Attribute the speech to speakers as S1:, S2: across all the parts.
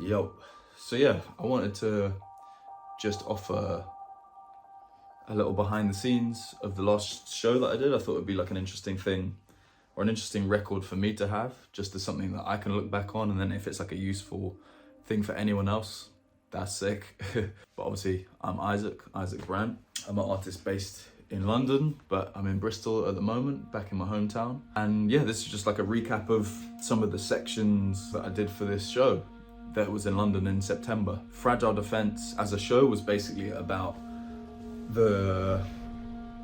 S1: Yo, so yeah, I wanted to just offer a little behind the scenes of the last show that I did. I thought it'd be like an interesting thing or an interesting record for me to have, just as something that I can look back on, and then if it's like a useful thing for anyone else, that's sick. But obviously, I'm Isaac Brandt. I'm an artist based in London, but I'm in Bristol at the moment, back in my hometown. And yeah, this is just like a recap of some of the sections that I did for this show that was in London in September. Fragile Defense as a show was basically about the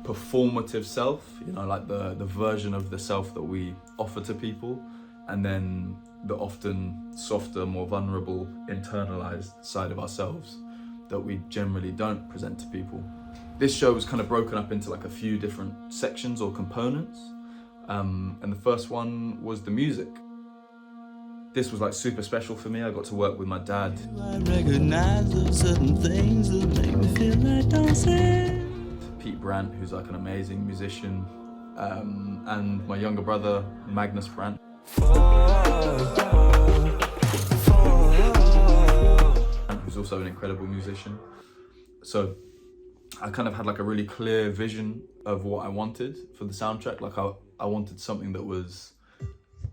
S1: performative self, you know, like the version of the self that we offer to people, and then the often softer, more vulnerable, internalized side of ourselves that we generally don't present to people. This show was kind of broken up into like a few different sections or components, and the first one was the music. This was like super special for me. I got to work with my dad.
S2: I recognize there's certain things that make me feel like dancing.
S1: Pete Brandt, who's like an amazing musician, and my younger brother, Magnus Brandt. Who's also an incredible musician. So I kind of had like a really clear vision of what I wanted for the soundtrack. Like I wanted something that was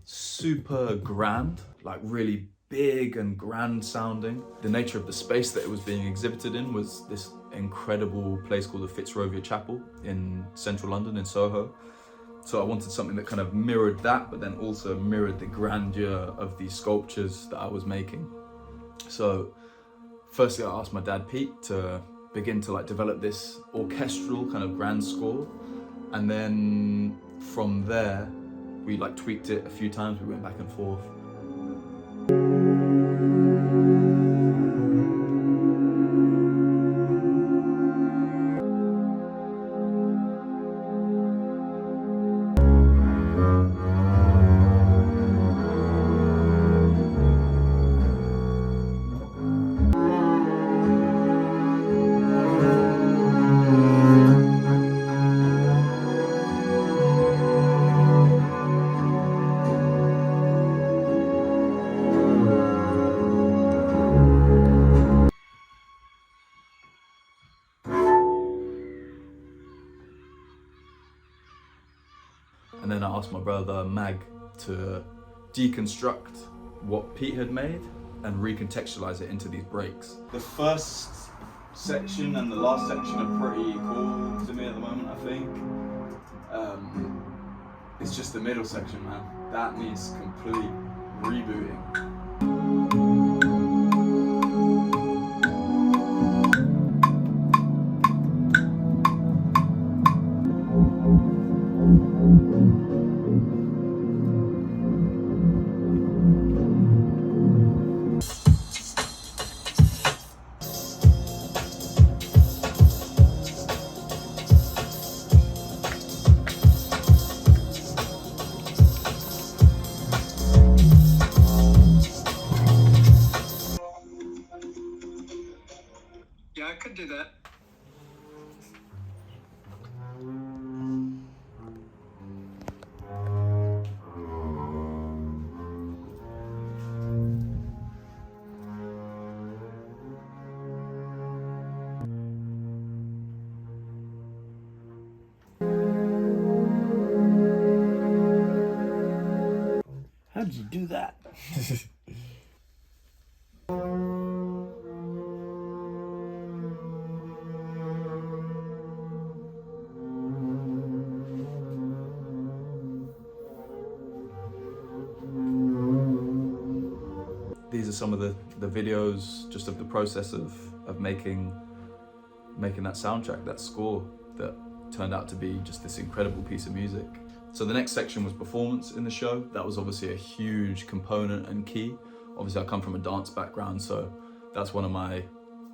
S1: super grand, like really big and grand sounding. The nature of the space that it was being exhibited in was this incredible place called the Fitzrovia Chapel in central London, in Soho. So I wanted something that kind of mirrored that, but then also mirrored the grandeur of these sculptures that I was making. So firstly, I asked my dad Pete to begin to like develop this orchestral kind of grand score, and then from there we like tweaked it a few times. We went back and forth. And then I asked my brother Mag to deconstruct what Pete had made and recontextualize it into these breaks. The first section and the last section are pretty cool to me at the moment, I think. It's just the middle section, man. That needs complete rebooting.
S3: Yeah, I could do that.
S2: How did you do that?
S1: These are some of the videos just of the process of making that soundtrack, that score that turned out to be just this incredible piece of music. So the next section was performance in the show. That was obviously a huge component and key. Obviously I come from a dance background, so that's one of my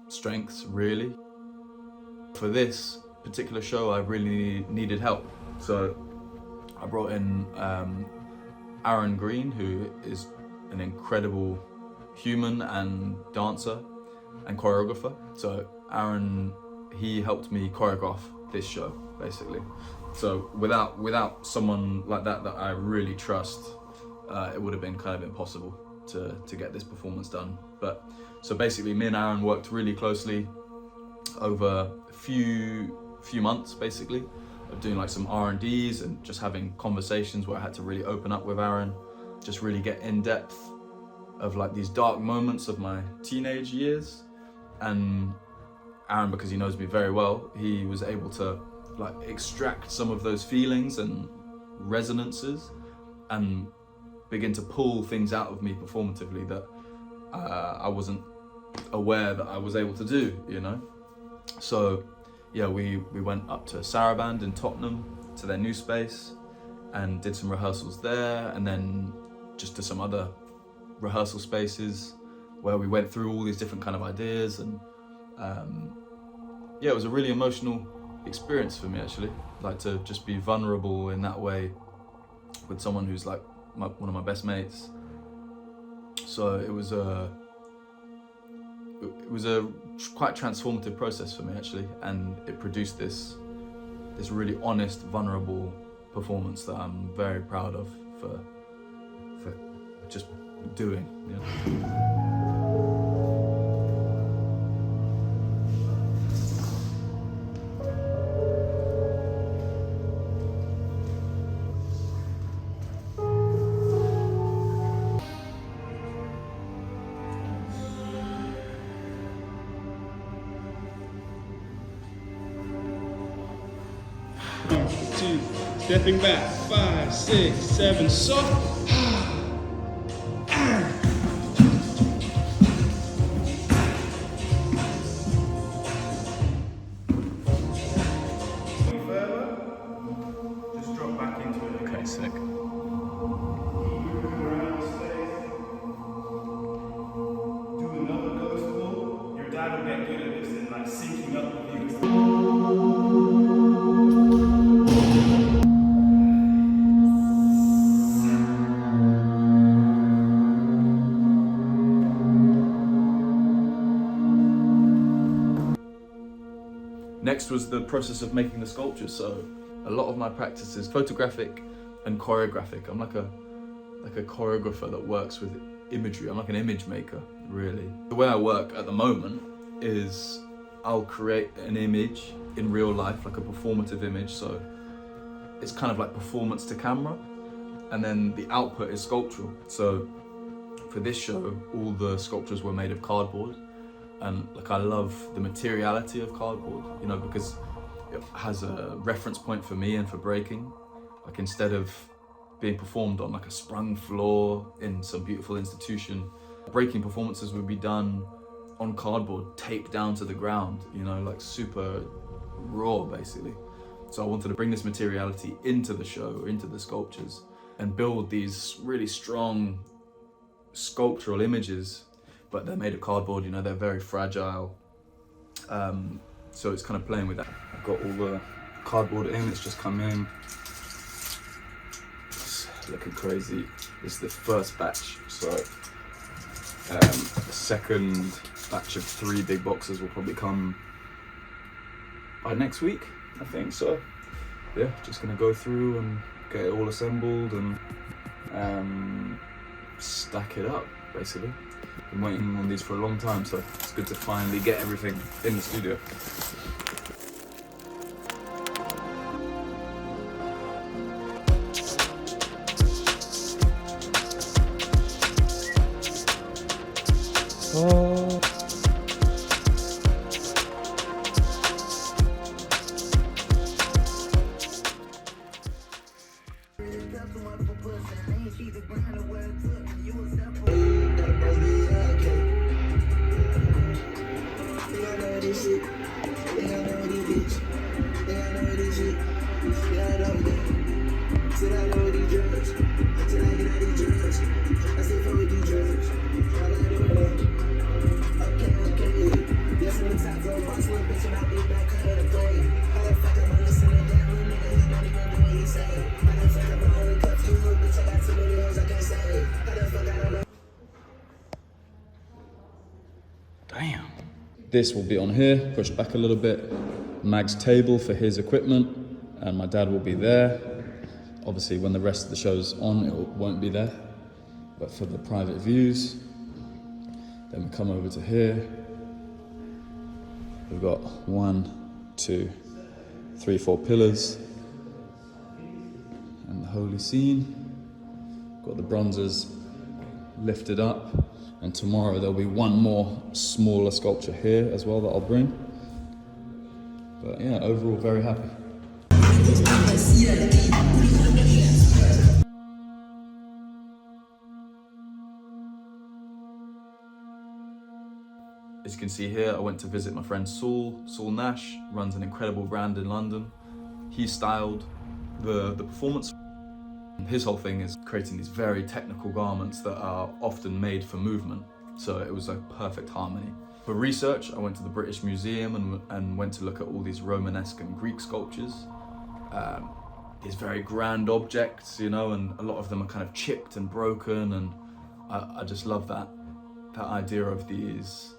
S1: strengths, really. For this particular show, I really needed help. So I brought in Aaron Green, who is an incredible human and dancer and choreographer. So Aaron, he helped me choreograph this show, basically. So without someone like that I really trust, it would have been kind of impossible. to get this performance done. But so basically, me and Aaron worked really closely over a few months, basically, of doing like some R&Ds and just having conversations where I had to really open up with Aaron, just really get in depth of like these dark moments of my teenage years. And Aaron, because he knows me very well, he was able to like extract some of those feelings and resonances and begin to pull things out of me performatively that I wasn't aware that I was able to do, you know? So yeah, we went up to Saraband in Tottenham to their new space and did some rehearsals there, and then just to some other rehearsal spaces where we went through all these different kind of ideas. And yeah, it was a really emotional experience for me, actually, like to just be vulnerable in that way with someone who's like one of my best mates. So it was a quite transformative process for me, actually, and it produced this really honest, vulnerable performance that I'm very proud of for just doing, you know?
S3: Two, stepping back, 5, 6, 7, soft.
S1: Just drop back into it. Okay, sick.
S3: Do another ghost pull. Your dad will get good at this and like syncing up with you.
S1: Next was the process of making the sculptures. So a lot of my practice is photographic and choreographic. I'm like a choreographer that works with imagery. I'm like an image maker, really. The way I work at the moment is I'll create an image in real life, like a performative image. So it's kind of like performance to camera, and then the output is sculptural. So for this show, all the sculptures were made of cardboard. And like I love the materiality of cardboard, you know, because it has a reference point for me and for breaking. Like instead of being performed on like a sprung floor in some beautiful institution, breaking performances would be done on cardboard, taped down to the ground, you know, like super raw basically. So I wanted to bring this materiality into the show, into the sculptures, and build these really strong sculptural images, but they're made of cardboard, you know, they're very fragile. So it's kind of playing with that. I've got all the cardboard in, it's just come in. It's looking crazy. This is the first batch, so the second batch of 3 big boxes will probably come by next week, I think. So yeah, just gonna go through and get it all assembled and stack it up, basically. Been waiting on these for a long time, so it's good to finally get everything in the studio. Damn. This will be on here, pushed back a little bit. Mag's table for his equipment, and my dad will be there. Obviously, when the rest of the show's on, it won't be there. but for the private views. Then we come over to here. We've got 1, 2, 3, 4 pillars. And the holy scene. Got the bronzes lifted up. And tomorrow there'll be one more smaller sculpture here as well that I'll bring. But yeah, overall very happy. As you can see here, I went to visit my friend Saul Nash, runs an incredible brand in London. He styled the performance. His whole thing is creating these very technical garments that are often made for movement. So it was a perfect harmony. For research, I went to the British Museum and went to look at all these Romanesque and Greek sculptures. These very grand objects, you know, and a lot of them are kind of chipped and broken, and I just love that idea of these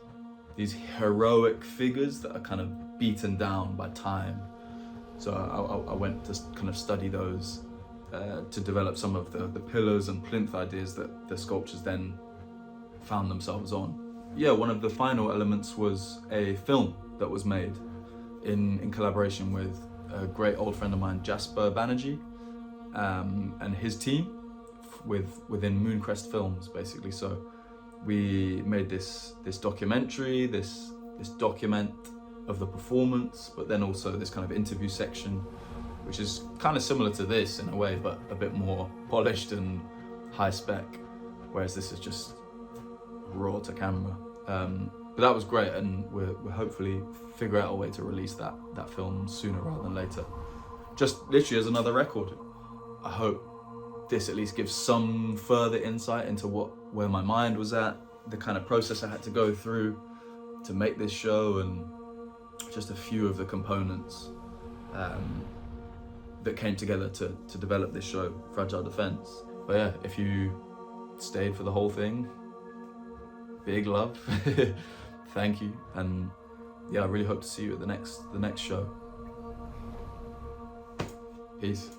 S1: heroic figures that are kind of beaten down by time. So I went to kind of study those to develop some of the pillars and plinth ideas that the sculptures then found themselves on. Yeah, one of the final elements was a film that was made in collaboration with a great old friend of mine, Jasper Banerjee, and his team within Mooncrest Films, basically. So we made this documentary, this document of the performance, but then also this kind of interview section, which is kind of similar to this in a way, but a bit more polished and high spec, whereas this is just raw to camera. But that was great, and we'll hopefully figure out a way to release that film sooner rather than later. Just literally as another record. I hope this at least gives some further insight into where my mind was at, the kind of process I had to go through to make this show, and just a few of the components that came together to develop this show, Fragile Defense. But yeah, if you stayed for the whole thing, big love. Thank you, and yeah, I really hope to see you at the next show. Peace.